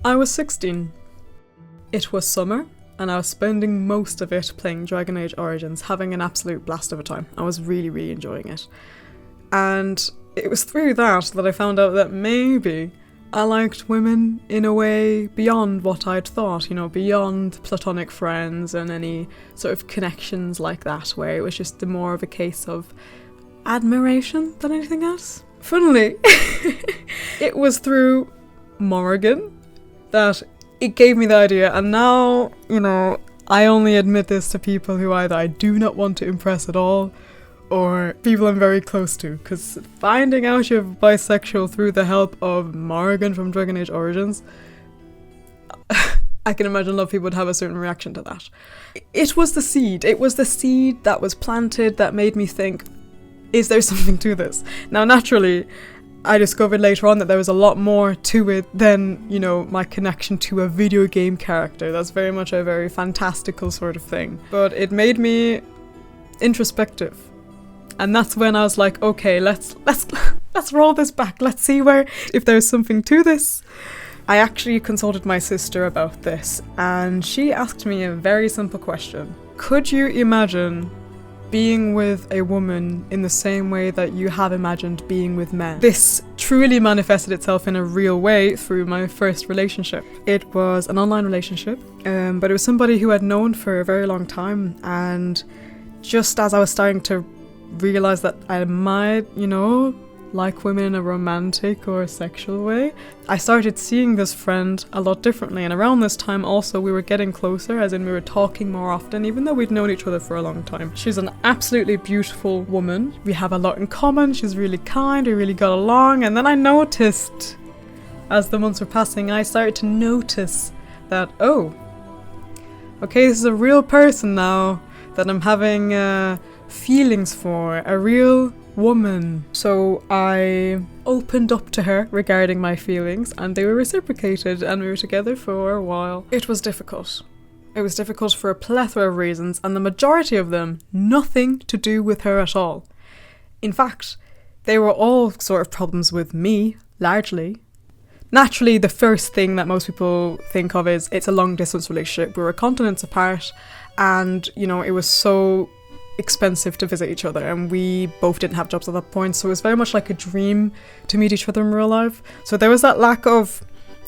I was 16. It was summer, and I was spending most of it playing Dragon Age Origins, having an absolute blast of a time. I was really, really enjoying it. And it was through that I found out that maybe I liked women in a way beyond what I'd thought, you know, beyond platonic friends and any sort of connections like that, where it was just more of a case of admiration than anything else. Funnily, it was through Morrigan that it gave me the idea, and now, you know, I only admit this to people who either I do not want to impress at all, or people I'm very close to, because finding out you're bisexual through the help of Morrigan from Dragon Age Origins, I can imagine a lot of people would have a certain reaction to that. It was the seed that was planted that made me think, is there something to this? Now naturally, I discovered later on that there was a lot more to it than, you know, my connection to a video game character. That's very much a very fantastical sort of thing. But it made me introspective. And that's when I was like, okay, let's roll this back. Let's see if there's something to this. I actually consulted my sister about this, and she asked me a very simple question. Could you imagine being with a woman in the same way that you have imagined being with men? This truly manifested itself in a real way through my first relationship. It was an online relationship, but it was somebody who I'd known for a very long time, and just as I was starting to realize that I might, you know, like women in a romantic or sexual way, I started seeing this friend a lot differently. And around this time also we were getting closer, as in we were talking more often, even though we'd known each other for a long time. She's an absolutely beautiful woman. We have a lot in common. She's really kind. We really got along. And then I noticed, as the months were passing, I started to notice that, oh, okay, this is a real person now that I'm having feelings for, a real woman. So I opened up to her regarding my feelings, and they were reciprocated, and we were together for a while. It was difficult. It was difficult for a plethora of reasons, and the majority of them nothing to do with her at all. In fact, they were all sort of problems with me, largely. Naturally, the first thing that most people think of is it's a long distance relationship. We were continents apart, and, you know, it was so expensive to visit each other, and we both didn't have jobs at that point, so it was very much like a dream to meet each other in real life. So there was that lack of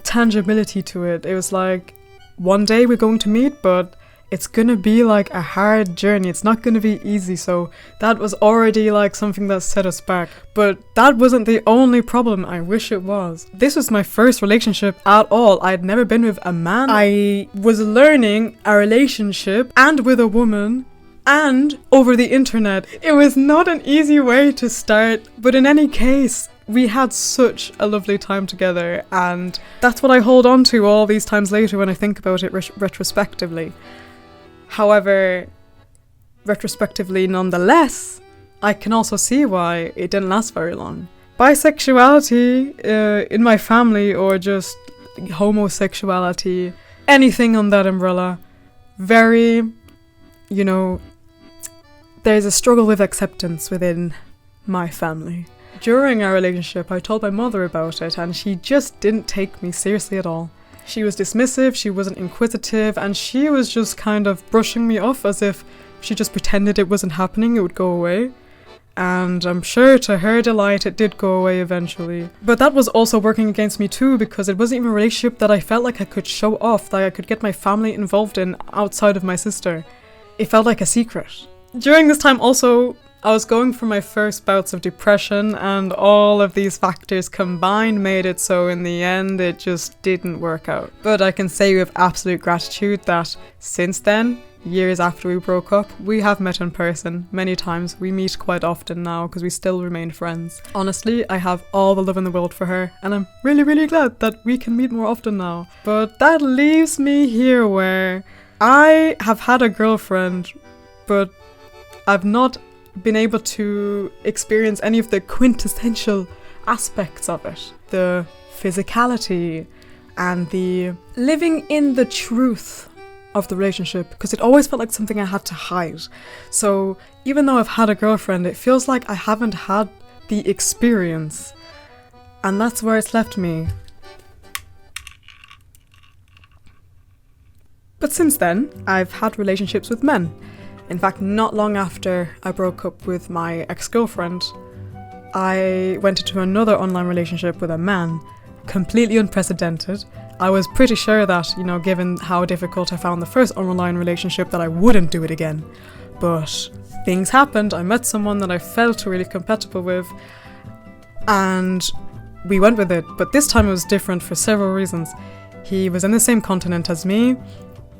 tangibility to it. It was like, one day we're going to meet, but it's gonna be like a hard journey. It's not gonna be easy. So that was already like something that set us back. But that wasn't the only problem. I wish it was. This was my first relationship at all. I'd never been with a man. I was learning a relationship, and with a woman, and over the internet. It was not an easy way to start, but in any case, we had such a lovely time together, and that's what I hold on to all these times later when I think about it retrospectively. However, retrospectively nonetheless, I can also see why it didn't last very long. Bisexuality in my family, or just homosexuality, anything on that umbrella, very, you know, there's a struggle with acceptance within my family. During our relationship, I told my mother about it, and she just didn't take me seriously at all. She was dismissive, she wasn't inquisitive, and she was just kind of brushing me off as if she just pretended it wasn't happening, it would go away. And I'm sure to her delight it did go away eventually. But that was also working against me too, because it wasn't even a relationship that I felt like I could show off, that I could get my family involved in outside of my sister. It felt like a secret. During this time also, I was going through my first bouts of depression, and all of these factors combined made it so in the end it just didn't work out. But I can say with absolute gratitude that since then, years after we broke up, we have met in person many times. We meet quite often now because we still remain friends. Honestly, I have all the love in the world for her, and I'm really, really glad that we can meet more often now. But that leaves me here where I have had a girlfriend, but I've not been able to experience any of the quintessential aspects of it. The physicality and the living in the truth of the relationship, because it always felt like something I had to hide. So even though I've had a girlfriend, it feels like I haven't had the experience, and that's where it's left me. But since then, I've had relationships with men. In fact, not long after I broke up with my ex-girlfriend, I went into another online relationship with a man, completely unprecedented. I was pretty sure that, given how difficult I found the first online relationship, that I wouldn't do it again. But things happened. I met someone that I felt really compatible with, and we went with it. But this time it was different for several reasons. He was in the same continent as me.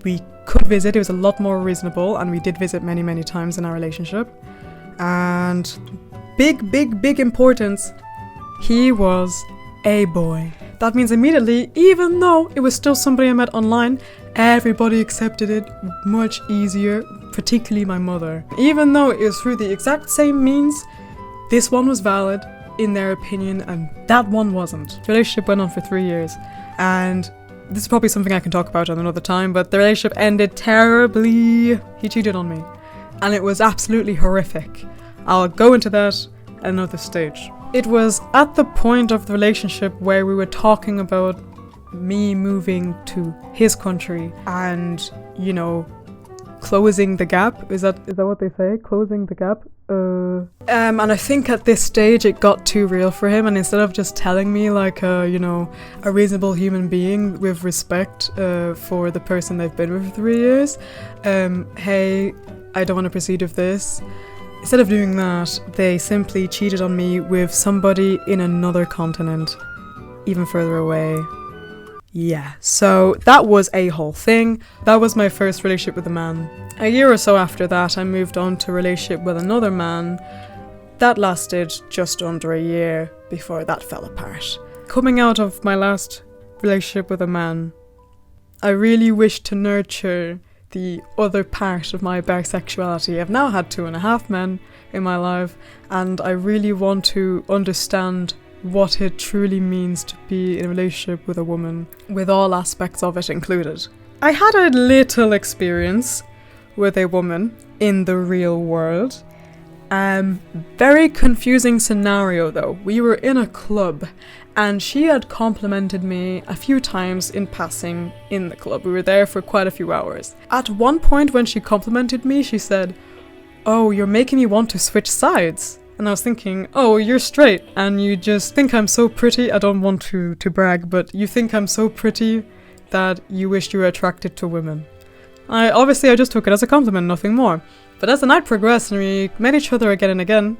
We could visit. It was a lot more reasonable, and we did visit many, many times in our relationship. And big importance, he was a boy. That means immediately, even though it was still somebody I met online, everybody accepted it much easier, particularly my mother. Even though it was through the exact same means, this one was valid in their opinion and that one wasn't. The relationship went on for 3 years, and this is probably something I can talk about at another time, but the relationship ended terribly. He cheated on me, and it was absolutely horrific. I'll go into that at another stage. It was at the point of the relationship where we were talking about me moving to his country and, closing the gap. Is that what they say? Closing the gap? And I think at this stage it got too real for him, and instead of just telling me like a reasonable human being with respect for the person they've been with for 3 years, hey, I don't want to proceed with this. Instead of doing that, they simply cheated on me with somebody in another continent, even further away. Yeah, so that was a whole thing. That was my first relationship with a man. A year or so after that, I moved on to a relationship with another man. That lasted just under a year before that fell apart. Coming out of my last relationship with a man, I really wish to nurture the other part of my bisexuality. I've now had 2.5 men in my life, and I really want to understand what it truly means to be in a relationship with a woman, with all aspects of it included. I had a little experience with a woman in the real world. Very confusing scenario though. We were in a club, and she had complimented me a few times in passing in the club. We were there for quite a few hours. At one point when she complimented me, she said, "Oh, you're making me want to switch sides." And I was thinking, oh, you're straight, and you just think I'm so pretty. I don't want to brag, but you think I'm so pretty that you wish you were attracted to women. I just took it as a compliment, nothing more. But as the night progressed and we met each other again and again,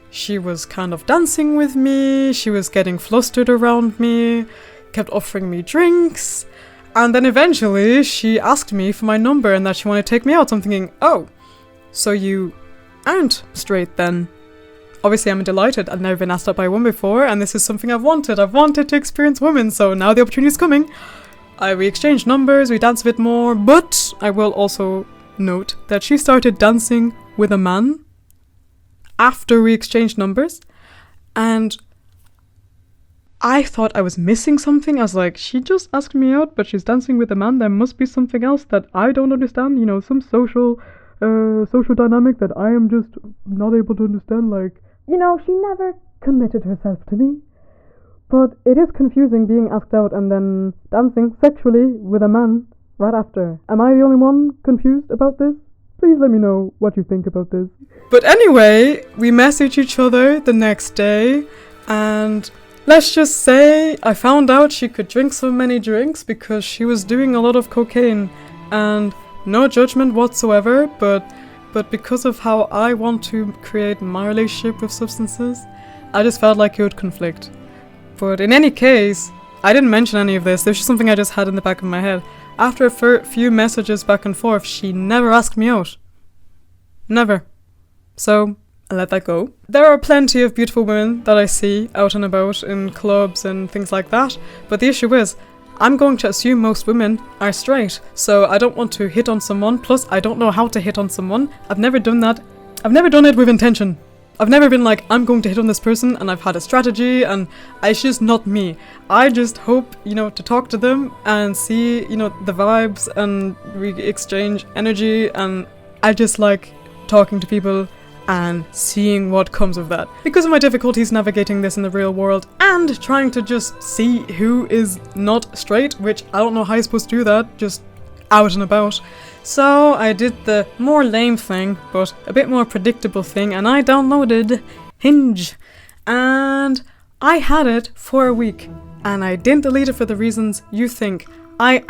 she was kind of dancing with me, she was getting flustered around me, kept offering me drinks, and then eventually she asked me for my number and that she wanted to take me out. So I'm thinking, oh, so you aren't straight then? Obviously I'm delighted. I've never been asked out by a woman before, and this is something I've wanted. I've wanted to experience women, so now the opportunity is coming. We exchanged numbers, we danced a bit more, but I will also note that she started dancing with a man after we exchanged numbers, and I thought I was missing something. I was like, she just asked me out, but she's dancing with a man. There must be something else that I don't understand, some social dynamic that I am just not able to understand. Like, she never committed herself to me. But it is confusing being asked out and then dancing sexually with a man right after. Am I the only one confused about this? Please let me know what you think about this. But anyway, we messaged each other the next day, and let's just say I found out she could drink so many drinks because she was doing a lot of cocaine. And no judgment whatsoever, but because of how I want to create my relationship with substances, I just felt like it would conflict. But in any case, I didn't mention any of this. This was just something I just had in the back of my head. After a few messages back and forth, she never asked me out. Never. So I let that go. There are plenty of beautiful women that I see out and about in clubs and things like that, but the issue is, I'm going to assume most women are straight, so I don't want to hit on someone, plus I don't know how to hit on someone. I've never done that. I've never done it with intention. I've never been like, I'm going to hit on this person, and I've had a strategy, and it's just not me. I just hope, to talk to them and see, the vibes, and we exchange energy, and I just like talking to people and seeing what comes of that. Because of my difficulties navigating this in the real world and trying to just see who is not straight, which I don't know how you're supposed to do that, just out and about. So I did the more lame thing, but a bit more predictable thing, and I downloaded Hinge. And I had it for a week, and I didn't delete it for the reasons you think. I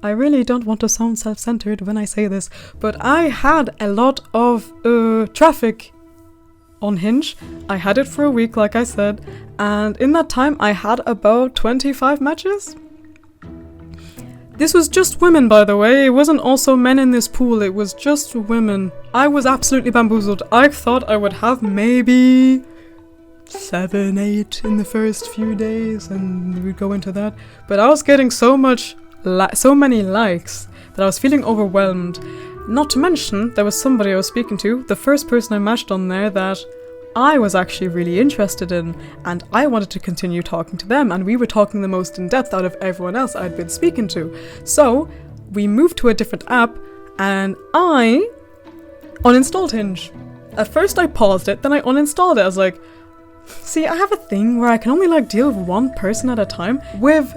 really don't want to sound self-centered when I say this, but I had a lot of traffic on Hinge. I had it for a week, like I said, and in that time I had about 25 matches. This was just women, by the way. It wasn't also men in this pool, it was just women. I was absolutely bamboozled. I thought I would have maybe 7, 8 in the first few days, and we'd go into that. But I was getting so many likes that I was feeling overwhelmed. Not to mention, there was somebody I was speaking to, the first person I matched on there, that I was actually really interested in, and I wanted to continue talking to them, and we were talking the most in depth out of everyone else I'd been speaking to. So we moved to a different app, and I uninstalled Hinge. At first I paused it, then I uninstalled it. I was like, see, I have a thing where I can only deal with one person at a time. With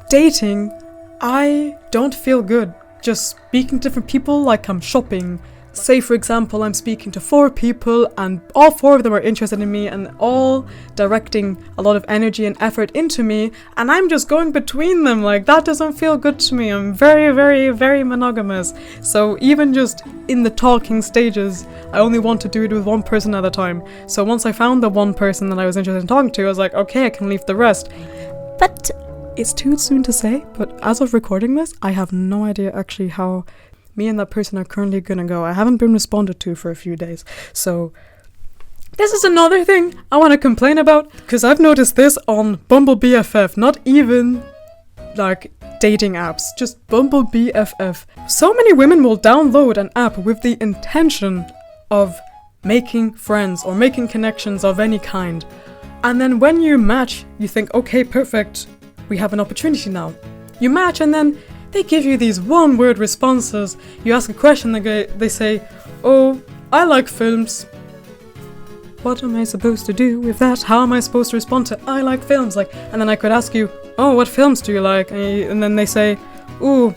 dating, I don't feel good just speaking to different people like I'm shopping. Say for example, I'm speaking to 4 people and all 4 of them are interested in me and all directing a lot of energy and effort into me, and I'm just going between them. That doesn't feel good to me. I'm very, very, very monogamous. So even just in the talking stages, I only want to do it with one person at a time. So once I found the one person that I was interested in talking to, I was like, okay, I can leave the rest. But it's too soon to say, but as of recording this, I have no idea actually how me and that person are currently gonna go. I haven't been responded to for a few days. So this is another thing I want to complain about, because I've noticed this on Bumble BFF, not even dating apps, just Bumble BFF. So many women will download an app with the intention of making friends or making connections of any kind. And then when you match, you think, okay, perfect, we have an opportunity now. You match and then they give you these one-word responses. You ask a question, they say, oh, I like films. What am I supposed to do with that? How am I supposed to respond to I like films? And then I could ask you, oh, what films do you like? And then they say, ooh,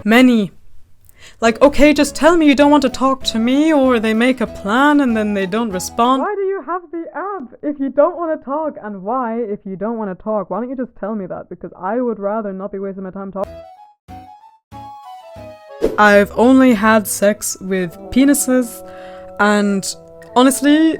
many. Okay, just tell me you don't want to talk to me, or they make a plan and then they don't respond. Why do you have the app if you don't want to talk? And why, if you don't want to talk, why don't you just tell me that? Because I would rather not be wasting my time talking. I've only had sex with penises, and honestly,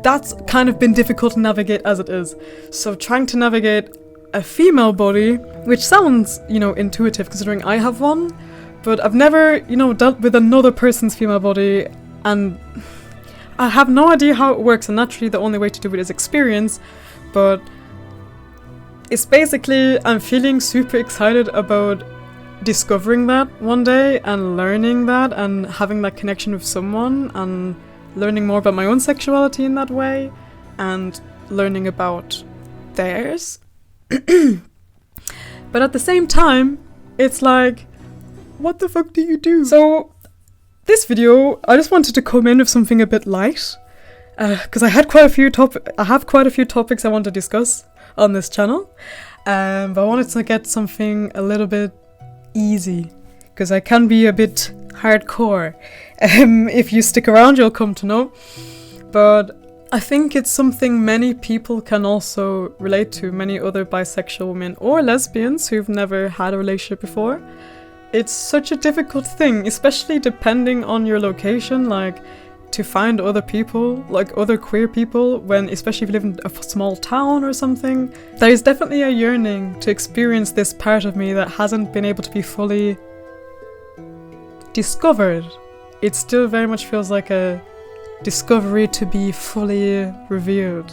that's kind of been difficult to navigate as it is. So trying to navigate a female body, which sounds, intuitive considering I have one, but I've never, dealt with another person's female body, and I have no idea how it works, and naturally the only way to do it is experience, but it's basically, I'm feeling super excited about discovering that one day, and learning that, and having that connection with someone, and learning more about my own sexuality in that way, and learning about theirs. But at the same time, it's what the fuck do you do? So this video, I just wanted to come in with something a bit light, because I have quite a few topics I want to discuss on this channel, but I wanted to get something a little bit easy, because I can be a bit hardcore. If you stick around, you'll come to know. But I think it's something many people can also relate to, many other bisexual women or lesbians who've never had a relationship before. It's such a difficult thing, especially depending on your location, to find other people, other queer people, especially if you live in a small town or something. There's definitely a yearning to experience this part of me that hasn't been able to be fully discovered. It still very much feels like a discovery to be fully revealed.